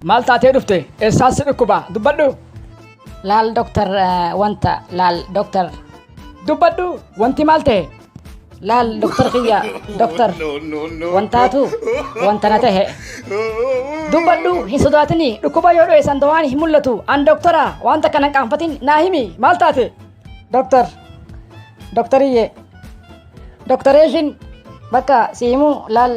maal taatee dhufte eessaas dhukkuba dubbadhu laal doktor wanta laal doktor dubbadhu wanti maal ta'e laal doktor kiyya doktor wantaatu wanta na tahe dubbadhu hin sodaatini dhukkuba yoo dho'eessan dawaan hin mul'atu an doktora wanta kana hin qaanfatin naa himi maal taate doktor doktoriyye doktoreeshin bakka siimu laal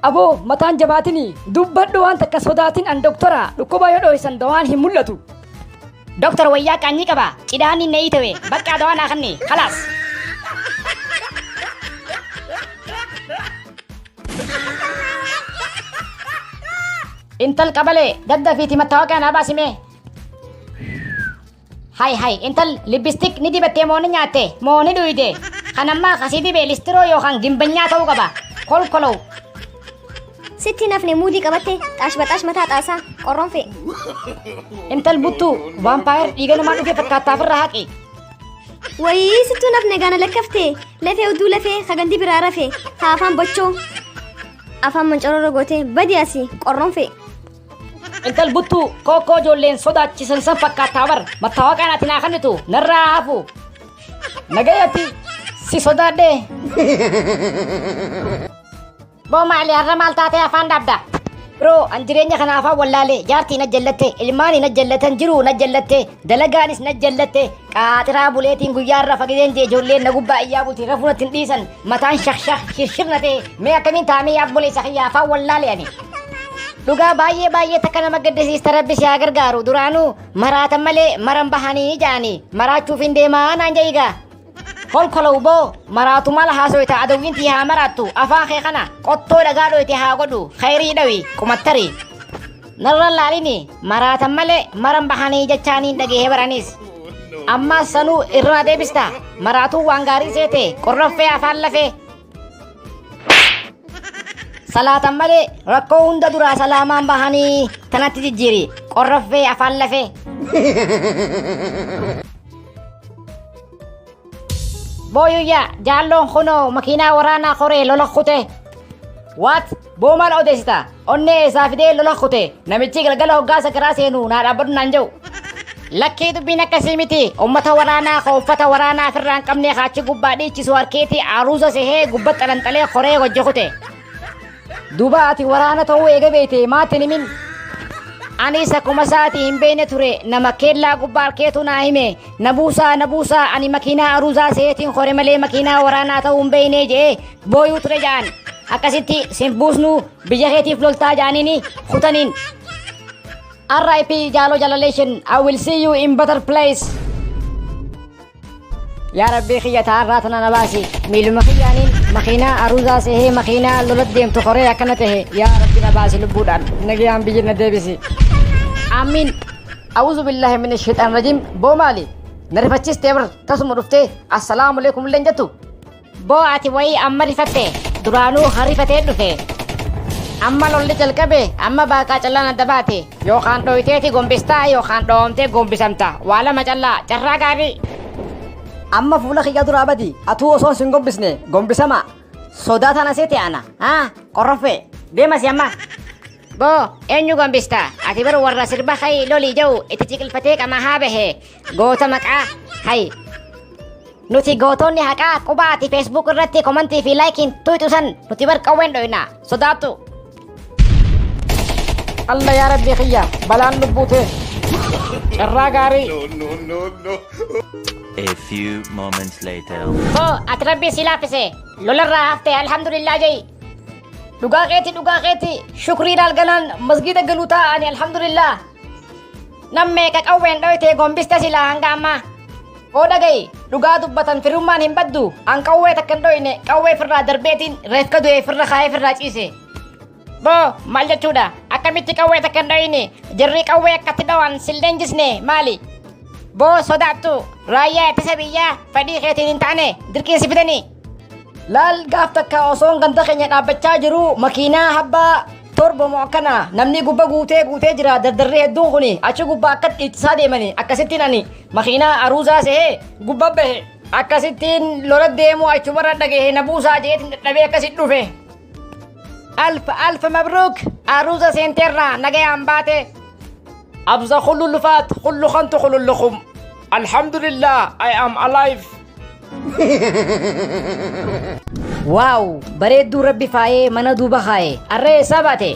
aboo mataan jabaatini dubbadhu wanta akka sodaatin an doktora dhukkuba yoo dho'eessan dawaan hin mul'atu doktor wayyaa qaanyii qaba cidhaan inni tawe bakka dawaa naa kanni khalaas intal qabale gadda fiiti mattaawaqaa naa baasime hay intal lipstick ni dibattee moo ni nyaatte moo ni dhuyde kanammaa kasii dibe listiroo yookaan gimbanyaa ta'uu qaba kolkolow sitti nafne muudii qabatte xaash mataa xaasaa qorronfe intal buttuu vaampaayir dhiiga namaa dhufe fakkaataafirraa haqi wayii sittuu nafne gaana lakkafte lafee udduu lafee sagandi biraa rafe haa afaan bochoo afaan mancororro goote badi asii qorronfe intal buttuu kookoo ijoolleen sodaachisan san fakkaataa bar mattaawaqaa naati naa kannitu narraa hafu nagayatti si sodaadhe boo maali har'a maal taatee afaan dhaabda biroo an jireenya kana afaan wallaalee jaartii na jallatte ilmaanii na jallatan jiruu na jallatte dalagaanis na jallatte qaaxiraa buleetiin guyyaarra fagideen jee ijoolleen na gubbaa iyyaa bultii rafuunatti hin dhiisan mataan shakshak shirshirna ta'e mee akkamiin taamee yaabboleessa kiyyaa afaan wallaalee ani dhugaa baay'ee takka nama gaddisiista rabbi si haa gargaaru duraanuu maraatan malee maran bahanii ja'anii maraachuuf hin deemaa naan ja'igaa kolkolow boo maraatu mala haasoyta adawwiintii haa maraattu afaan kee kana qottoo dhagaa dhoyte haa godhu khayrii dhawi qumattari narra laalini maraatan malee maran bahanii jechaaniin dhagee baranis ammaas sanuu irraa deebista maraatuu waan gaarii seete qorroffee afaan lafee salaatan malee rakkoo hunda duraa salaamaan bahanii tanatti jijjiiri qorroffee afaan lafee booyuyyaa jaalloon kunoo makiinaa waraanaa koree lola kute What? Boo maal odeessita? Onnee isaa fidee lola kute namichi galgala hoggaa sakaraa seenu naa dhaabbadhu naan jedhu. lakkii dubbiin akkasii miti ummata waraanaa ka uffata waraanaa ofirraa hin qabne kaachi gubbaa dhiichisu harkeetii aruuza sehee gubba xalanxalee koree hojje kute Duuba ati waraana ta'uu eega beete maatiin himin. anis akkuma isaatii hin beekne ture nama keellaa gubbaa harkeetu naa hime na buusaa ani makiinaa aruuzaa seetiin kore malee makiinaa waraanaa ta'uu hin beekne jee booyuu ture ja'an akkasitti sin buusnu biyya keetiif loltaa ja'aniini kutaniin. RIP Jalo Jalaletion, I will see you in better place. يا ربي خياتها راتنا نباسي ميلو مخيانين مخينا أروزا سهي مخينا لولد ديم تخوري كنته يا ربي نباسي لبودان نجيان بيجنا ديبسي آمين. أعوذ بالله من الشيطان الرجيم. بو مالي نرفتشي ستيبر تسمو رفتي السلام عليكم لنجتو بو آتي وي أما رفتي درانو خرفتي دفي amma lolli jalqabe amma baaqaa callaa nan dabaate yookaan dhoyiteeti gombistaa yookaan dhoomtee gombisamta waa lama callaa carraa gaarii amma fuula kiyya duraa badi atuu osoo sin gombisne gombisama sodaa tana seete ana qorrofe deemasi amma boo eenyu gombistaa ati bar warra sirba hay lolii jau itti ciqilfatee qama haa bahe goota maqaa hay nuti gootonni haqaa qubaati feesbuuk irratti komantii fi laayikiin tuyxusan nuti bar qawween dhoyna sodaattu الله يا ربي خيا بلان لبوته الراغاري A few moments later. أتربي سلافسه لولا راحته الحمد لله جاي دقاقتي شكري لالغلان مسجد قلوتا أني الحمد لله نمي كاوين دويته غومبستا سلا هنگاما Oda gay duga dubbatan firummaan hin baddu an qawwee takkan dhoyne qawwee firraa darbeetiin reefka du'e firra kaayee firraa ciise boo maal jechuudha akkamitti qawwee takkan dhoyne jirri qawwee akkatti dhawan silleen jisne maali boo sodaattu raayyaa ittisa biyyaa fedhii keetiin hin taane dirqiinsi fidanii laal gaaf takka osoon ganda keenya dhaabbachaa jiru makiinaa habbaa torba moo akkana namni gubba guutee jira dardarree hedduun kuni achi gubbaa akka dhiichisaa deemani akkasittiin ani makiinaa aruuzaa sehee gubba bahe akkasittiin lola deemu achumarra dhagahe na buusaa jeetiin dadhabee akkasit dhufe ألف مبروك aruusa seenteerraa nagayaan baate abza khullu lufaat khullu khantu khullu lukhum alhamdulillah I am alive. waaw bareedduu rabbi faayee mana duuba kaayee arree sabate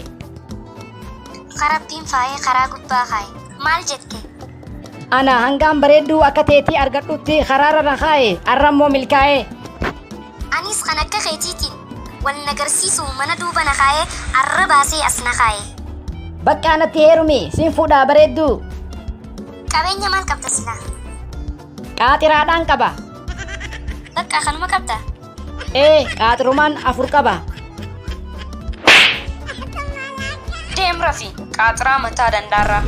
Karabbiin faayee karaa gubbaa kaaye. Maal jette? ana hangaan bareedduu akka teetii argadhutti karaara na kaayee arrammoo milkaa'ee Anis kan akka keetiitiin wal nagarsiisu mana duuba na kaaye arra baasee as na kaaye. bakka natti heerumi siin fuudhaa bareedduu Qabeenya maal qabda silaa? qaaxiraadhaan qaba Bakka kanuma qabda. qaaxirumaan 4 qaba Deem rafi qaaxiraa mataa dandaarraa.